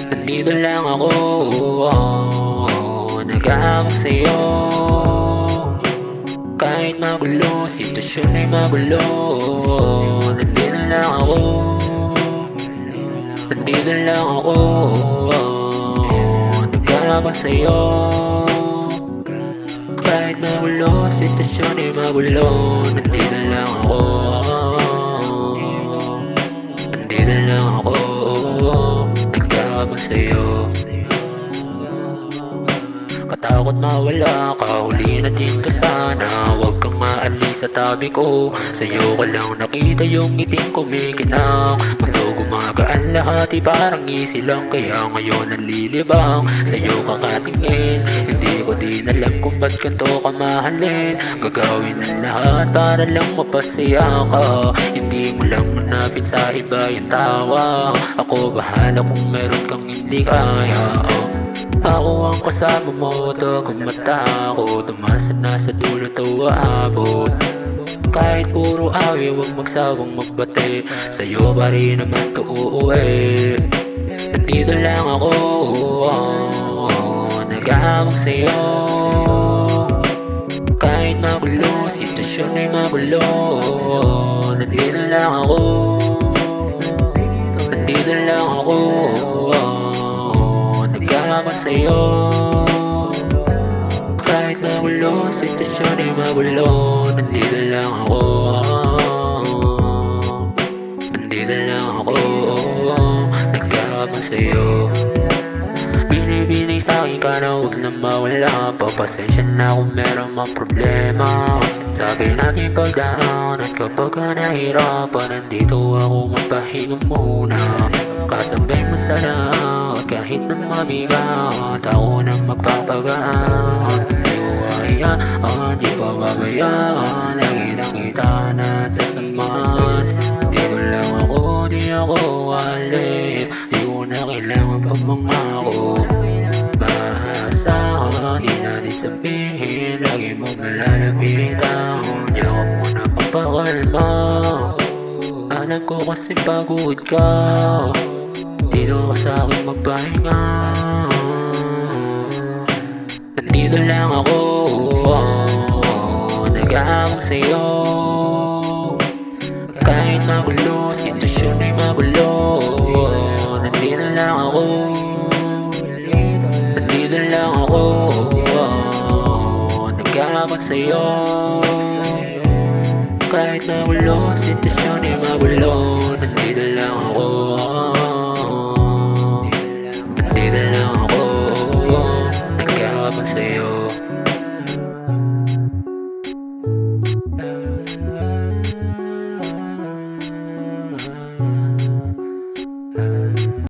Nandito lang ako, nag-aawak sa'yo. Kahit magulo, sitwasyon ay magulo. Nandito lang ako, nandito lang ako, nag-aawak sa'yo. Kahit magulo, sitwasyon ay magulo. Nandito lang ako, nandito lang ako, nagkakabang sa'yo. Katakot mawala ka, huli na din ka sana. Huwag kang maalis sa tabi ko. Sa'yo ko lang nakita yung ngiting kumikinang. Mundo gumagaan lahat, parang easy lang. Kaya ngayon nalilibang sa'yo kakatingin. Hindi ko din alam kung ba't ganito ka mahalin. Gagawin ang lahat para lang mapasaya ka. Hindi mo lang manapit sa iba yung tawa. Ako bahala kung meron kang hindi kaya. Ako ang kasama mo, to kung mata ko. Tumasa na sa dulo to aabot. Kahit puro away, huwag magsawang magbate. Sa'yo pa rin naman to uuwi. Nandito lang ako, nag-aawak sa'yo. Kahit magulo, sitwasyon ay magulo. Nandito lang ako, nandito lang ako, nag-aawak sa'yo. Kahit magulo, sitwasyon ay magulo. Nandito lang ako, nandito lang ako, nag-aawak sa'yo. Binibini sa'kin ka na huwag na mawala. Papasensya na kung meron mang problema. Sabi natin pagdaan at kapag ka nahirapan, nandito ako magpahinga muna. Kasabay mo sa lahat kahit na mabigat. Ako na magpapagaan. Di ko hayaan, di pa babayaan. Lagi na kita na sasamahan. Di ko lang ako, di ako alis. Di ko na kailangan pang mangako. Maasahan, di na din sabihin. Lagi mo malalapitan. Di ako muna papakalma. Alam ko kasi pagod ka. Dito ka sa'kin magpahinga. Nandito lang ako, nag-aawak sa'yo. Kahit magulo, sitwasyon ay magulo. Nandito lang ako, nandito lang ako, nag-aawak sa'yo. Kahit magulo, sitwasyon ay magulo.